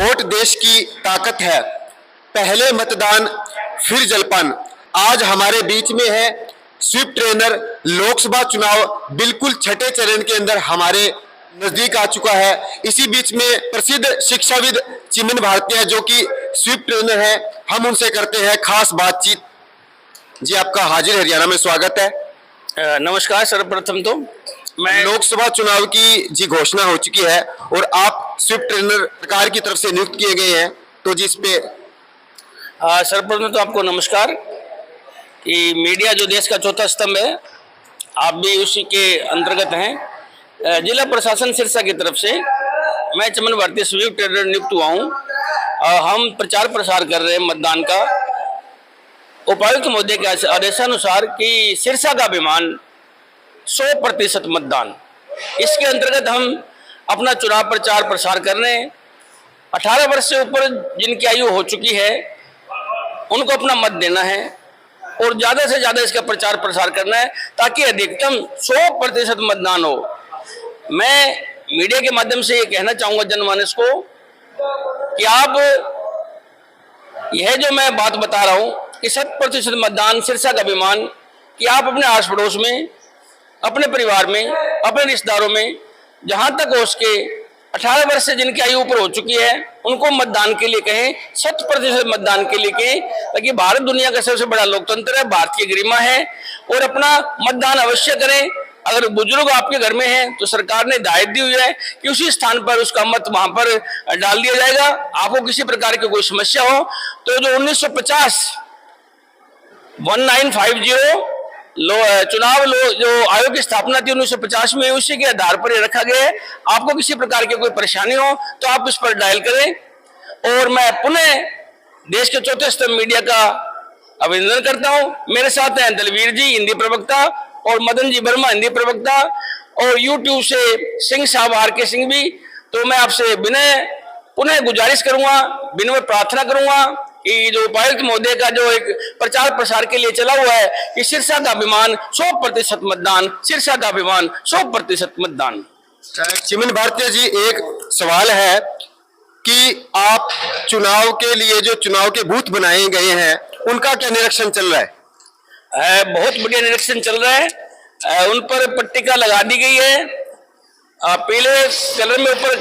Vote देश की ताकत है। पहले मतदान फिर जलपान। आज हमारे बीच में है स्वीप ट्रेनर। लोकसभा चुनाव बिल्कुल छठे चरण के अंदर हमारे नजदीक आ चुका है। इसी बीच में प्रसिद्ध शिक्षाविद चिमन भारती जो कि स्वीप ट्रेनर है, हम उनसे करते हैं खास बातचीत। जी, आपका हाजिर हरियाणा में स्वागत है। नमस्कार। सर्वप्रथम तो मैं लोकसभा चुनाव की जी घोषणा हो चुकी है और आप स्वीप ट्रेनर सरकार की तरफ से नियुक्त किए गए हैं, तो जिस पे सर्वप्रथम तो आपको नमस्कार कि मीडिया जो देश का चौथा स्तंभ है, आप भी उसी के अंतर्गत हैं। जिला प्रशासन सिरसा की तरफ से मैं चमन भारती स्वीप ट्रेनर नियुक्त हुआ हूँ। हम प्रचार प्रसार कर रहे हैं मतदान का। उपायुक्त महोदय के आदेशानुसार कि सिरसा का अभिमान 100% मतदान, इसके अंतर्गत हम अपना चुनाव प्रचार प्रसार कर रहे हैं। 18 वर्ष से ऊपर जिनकी आयु हो चुकी है उनको अपना मत देना है और ज़्यादा से ज़्यादा इसका प्रचार प्रसार करना है ताकि अधिकतम 100% मतदान हो। मैं मीडिया के माध्यम से ये कहना चाहूँगा जनमानस को कि आप यह जो मैं बात बता रहा हूँ कि 100% मतदान सिरसा का अभिमान, कि आप अपने आस पड़ोस में, अपने परिवार में, अपने रिश्तेदारों में जहाँ तक हो उसके 18 वर्ष से जिनकी आयु ऊपर हो चुकी है उनको मतदान के लिए कहें, 100% मतदान के लिए कहें, ताकि भारत दुनिया का सबसे बड़ा लोकतंत्र है, भारत की गरिमा है और अपना मतदान अवश्य करें। अगर बुजुर्ग आपके घर में हैं तो सरकार ने हिदायत दी हुई है कि उसी स्थान पर उसका मत वहां पर डाल दिया जाएगा। आपको किसी प्रकार की कोई समस्या हो तो जो 1950 चुनाव जो आयोग की स्थापना थी 1950 में, उसी के आधार पर रखा गया है। आपको किसी प्रकार की कोई परेशानी हो तो आप इस पर डायल करें। और मैं पुनः देश के चौथे स्तंभ मीडिया का अभिनंदन करता हूं। मेरे साथ हैं दलवीर जी हिंदी प्रवक्ता और मदन जी वर्मा हिंदी प्रवक्ता, और यूट्यूब से सिंह साहब आर के सिंह भी। तो मैं आपसे पुनः गुजारिश करूंगा, विनम्र प्रार्थना करूंगा कि जो उपायुक्त महोदय का जो एक प्रचार प्रसार के लिए चला हुआ है कि सिरसा का अभिमान 100% मतदान, सिरसा का अभिमान 100% मतदान। चिमन भारती जी, एक सवाल है कि आप चुनाव के लिए जो चुनाव के बूथ बनाए गए हैं उनका क्या निरीक्षण चल रहा है? बहुत बढ़िया निरीक्षण चल रहा है। उन पर पट्टिका लगा दी गई है, पीले कलर में ऊपर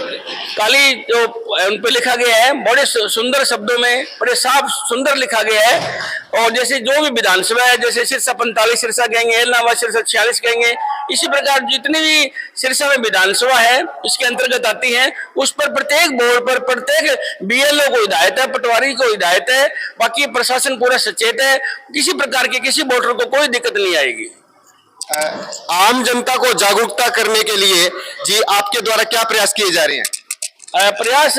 काली जो उन पर लिखा गया है, बड़े सुंदर शब्दों में, बड़े साफ सुंदर लिखा गया है। और जैसे जो भी विधानसभा है, जैसे सिरसा 45 सिरसा कहेंगे, एलनाबाद सिरसा 46 कहेंगे, इसी प्रकार जितनी भी सिरसा में विधानसभा है इसके अंतर्गत आती है, उस पर प्रत्येक बोर्ड पर प्रत्येक बीएलओ को हिदायत है, पटवारी को हिदायत है, बाकी प्रशासन पूरा सचेत है। किसी प्रकार के किसी वोटर को कोई दिक्कत नहीं आएगी। आम जनता को जागरूकता करने के लिए जी आपके द्वारा क्या प्रयास किए जा रहे हैं? प्रयास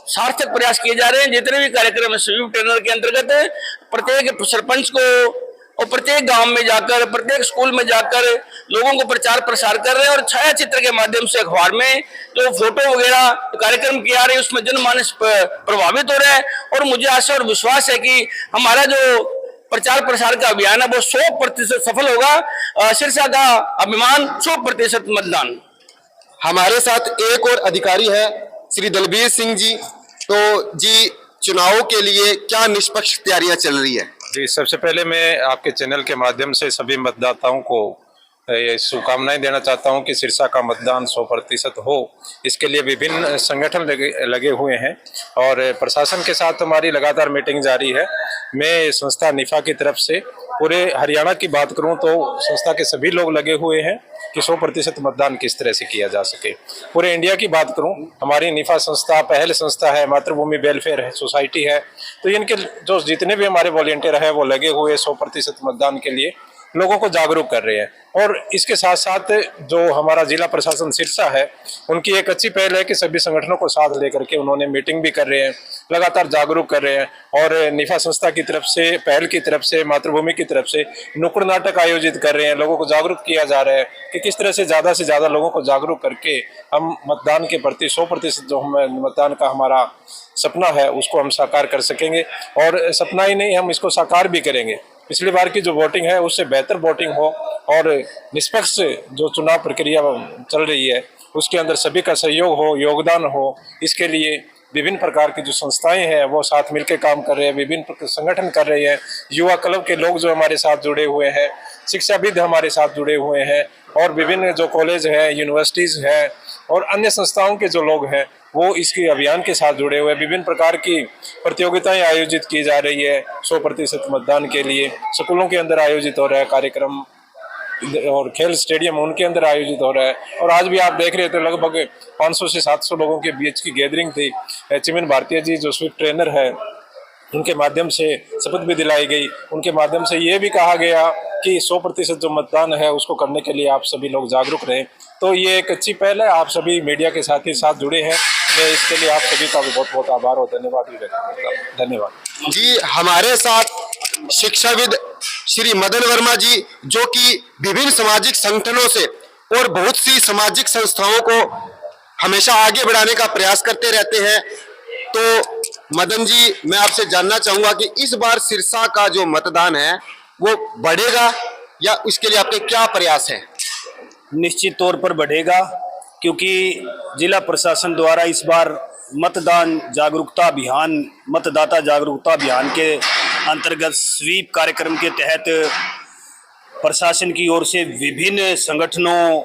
सार्थक प्रयास किए जा रहे हैं। जितने भी कार्यक्रम है स्वीप ट्रेनर के अंतर्गत प्रत्येक सरपंच को और प्रत्येक गांव में जाकर, प्रत्येक स्कूल में जाकर लोगों को प्रचार प्रसार कर रहे हैं। और छाया चित्र के माध्यम से अखबार में जो फोटो वगैरह कार्यक्रम किया रहे हैं उसमें जनमानस प्रभावित हो रहा है। और मुझे आशा और विश्वास है कि हमारा जो प्रचार प्रसार का अभियान है वो 100% सफल होगा। सिरसा का अभिमान 100% मतदान। हमारे साथ एक और अधिकारी है श्री दलबीर सिंह जी। तो जी, चुनाव के लिए क्या निष्पक्ष तैयारियां चल रही है? जी, सबसे पहले मैं आपके चैनल के माध्यम से सभी मतदाताओं को शुभकामनाएं देना चाहता हूं कि सिरसा का मतदान 100% हो। इसके लिए विभिन्न संगठन लगे हुए हैं और प्रशासन के साथ हमारी लगातार मीटिंग जारी है। मैं संस्था निफा की तरफ से पूरे हरियाणा की बात करूं तो संस्था के सभी लोग लगे हुए हैं कि 100% मतदान किस तरह से किया जा सके। पूरे इंडिया की बात करूं, हमारी निफा संस्था पहल संस्था है, मातृभूमि वेलफेयर है, सोसाइटी है, तो इनके जो जितने भी हमारे वॉलंटियर हैं वो लगे हुए 100% मतदान के लिए लोगों को जागरूक कर रहे हैं। और इसके साथ साथ जो हमारा जिला प्रशासन सिरसा है उनकी एक अच्छी पहल है कि सभी संगठनों को साथ लेकर के उन्होंने मीटिंग भी कर रहे हैं, लगातार जागरूक कर रहे हैं। और निफा संस्था की तरफ से, पहल की तरफ से, मातृभूमि की तरफ से नुक्कड़ नाटक आयोजित कर रहे हैं, लोगों को जागरूक किया जा रहा है कि किस तरह से ज़्यादा लोगों को जागरूक करके हम मतदान के प्रति 100% जो हम मतदान का हमारा सपना है उसको हम साकार कर सकेंगे। और सपना ही नहीं, हम इसको साकार भी करेंगे। पिछली बार की जो वोटिंग है उससे बेहतर वोटिंग हो और निष्पक्ष जो चुनाव प्रक्रिया चल रही है उसके अंदर सभी का सहयोग हो, योगदान हो, इसके लिए विभिन्न प्रकार की जो संस्थाएं हैं वो साथ मिलकर काम कर रहे हैं, विभिन्न संगठन कर रहे हैं, युवा क्लब के लोग जो हमारे साथ जुड़े हुए हैं, शिक्षाविद हमारे साथ जुड़े हुए हैं, और विभिन्न जो कॉलेज हैं, यूनिवर्सिटीज़ हैं और अन्य संस्थाओं के जो लोग हैं वो इसके अभियान के साथ जुड़े हुए हैं। विभिन्न प्रकार की प्रतियोगिताएं आयोजित की जा रही है 100% मतदान के लिए। स्कूलों के अंदर आयोजित हो रहा है कार्यक्रम और खेल स्टेडियम उनके अंदर आयोजित हो रहा है। और आज भी आप देख रहे थे लगभग 500 से 700 लोगों के बीच की गैदरिंग थी। चिमन भारतीय जी जो स्वीप ट्रेनर है उनके माध्यम से शपथ भी दिलाई गई। उनके माध्यम से ये भी कहा गया कि 100% जो मतदान है उसको करने के लिए आप सभी लोग जागरूक रहें। तो ये एक अच्छी पहल है। आप सभी मीडिया के साथ ही साथ जुड़े हैं, मैं इसके लिए आप सभी का भी बहुत बहुत आभार और धन्यवाद भी व्यक्त करता हूँ। धन्यवाद जी। हमारे साथ शिक्षाविद श्री मदन वर्मा जी, जो कि विभिन्न सामाजिक संगठनों से और बहुत सी सामाजिक संस्थाओं को हमेशा आगे बढ़ाने का प्रयास करते रहते हैं। तो मदन जी, मैं आपसे जानना चाहूंगा कि इस बार सिरसा का जो मतदान है वो बढ़ेगा या उसके लिए आपके क्या प्रयास हैं? निश्चित तौर पर बढ़ेगा, क्योंकि जिला प्रशासन द्वारा इस बार मतदान जागरूकता अभियान, मतदाता जागरूकता अभियान के अंतर्गत स्वीप कार्यक्रम के तहत प्रशासन की ओर से विभिन्न संगठनों,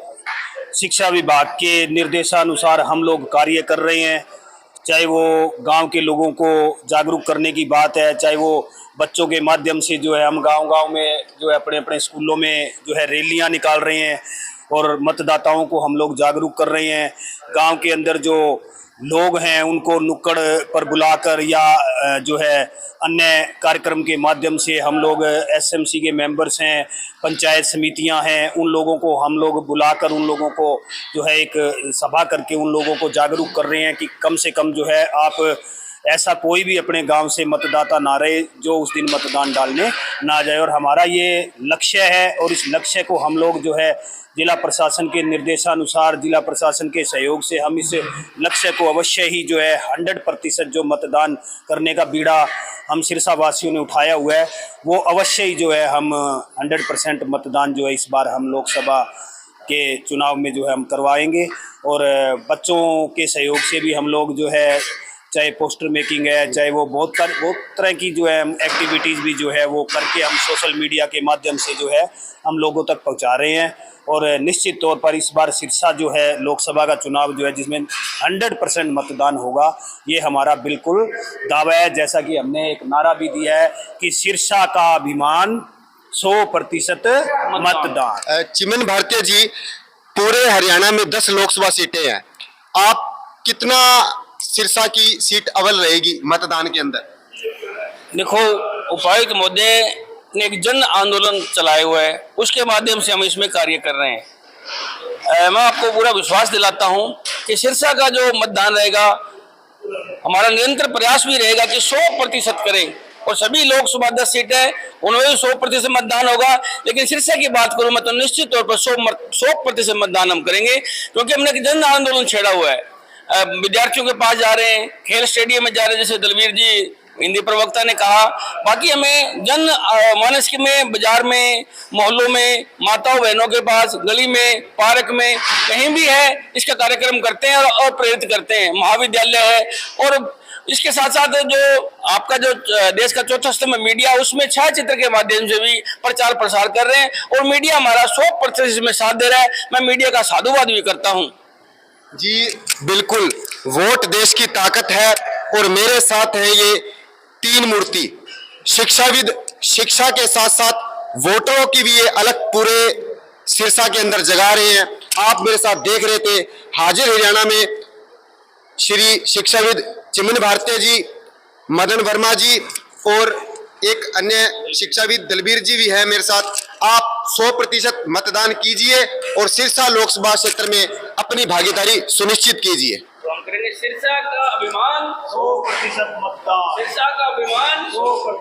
शिक्षा विभाग के निर्देशानुसार हम लोग कार्य कर रहे हैं। चाहे वो गांव के लोगों को जागरूक करने की बात है, चाहे वो बच्चों के माध्यम से जो है हम गांव-गांव में जो है अपने अपने स्कूलों में जो है रैलियां निकाल रहे हैं और मतदाताओं को हम लोग जागरूक कर रहे हैं। गांव के अंदर जो लोग हैं उनको नुक्कड़ पर बुलाकर या जो है अन्य कार्यक्रम के माध्यम से हम लोग एसएमसी के मेंबर्स हैं, पंचायत समितियां हैं, उन लोगों को हम लोग बुलाकर उन लोगों को जो है एक सभा करके उन लोगों को जागरूक कर रहे हैं कि कम से कम जो है आप ऐसा कोई भी अपने गांव से मतदाता ना रहे जो उस दिन मतदान डालने ना जाए। और हमारा ये लक्ष्य है और इस लक्ष्य को हम लोग जो है जिला प्रशासन के निर्देशानुसार, जिला प्रशासन के सहयोग से हम इस लक्ष्य को अवश्य ही जो है 100% जो मतदान करने का बीड़ा हम सिरसा वासियों ने उठाया हुआ है वो अवश्य ही जो है हम 100% मतदान जो है इस बार हम लोकसभा के चुनाव में जो है हम करवाएंगे। और बच्चों के सहयोग से भी हम लोग जो है, चाहे पोस्टर मेकिंग है, चाहे वो बहुत तरह की जो है एक्टिविटीज़ भी जो है वो करके हम सोशल मीडिया के माध्यम से जो है हम लोगों तक पहुंचा रहे हैं। और निश्चित तौर पर इस बार सिरसा जो है लोकसभा का चुनाव जो है जिसमें 100% मतदान होगा, ये हमारा बिल्कुल दावा है। जैसा कि हमने एक नारा भी दिया है कि सिरसा का अभिमान 100% मतदान। चिमन भारतीय जी, पूरे हरियाणा में 10 लोकसभा सीटें हैं, आप कितना सिरसा की सीट अव्वल रहेगी मतदान के अंदर? देखो, उपायुक्त महोदय ने एक जन आंदोलन चलाए हुआ है, उसके माध्यम से हम इसमें कार्य कर रहे हैं। मैं आपको पूरा विश्वास दिलाता हूं कि सिरसा का जो मतदान रहेगा, हमारा निरंतर प्रयास भी रहेगा कि 100% करें और सभी लोकसभा 10 सीटें हैं उनमें भी 100% मतदान होगा। लेकिन सिरसा की बात करूं मैं तो निश्चित तौर पर 100% मतदान हम करेंगे, क्योंकि हमने एक जन आंदोलन छेड़ा हुआ है। विद्यार्थियों के पास जा रहे हैं, खेल स्टेडियम में जा रहे हैं, जैसे दलवीर जी हिंदी प्रवक्ता ने कहा। बाकी हमें जन मानस में, बाजार में, मोहल्लों में, माताओं बहनों के पास, गली में, पार्क में, कहीं भी है इसका कार्यक्रम करते हैं और प्रेरित करते हैं। महाविद्यालय है और इसके साथ साथ जो आपका जो देश का चौथा स्तंभ मीडिया, उसमें छायाचित्र के माध्यम से भी प्रचार प्रसार कर रहे हैं और मीडिया हमारा 100% में साथ दे रहा है। मैं मीडिया का साधुवाद भी करता हूँ। जी बिल्कुल, वोट देश की ताकत है और मेरे साथ है ये 3 मूर्ति शिक्षाविद, शिक्षा के साथ साथ वोटरों की भी ये अलग पूरे सिरसा के अंदर जगा रहे हैं। आप मेरे साथ देख रहे थे हाजिर हरियाणा में श्री शिक्षाविद चिमन भारतीय जी, मदन वर्मा जी और एक अन्य शिक्षाविद दलबीर जी भी है मेरे साथ। आप 100% मतदान कीजिए और सिरसा लोकसभा क्षेत्र में अपनी भागीदारी सुनिश्चित कीजिए। तो हम करेंगे सिरसा का अभिमान 100% मतदान, सिरसा का अभिमान 100%।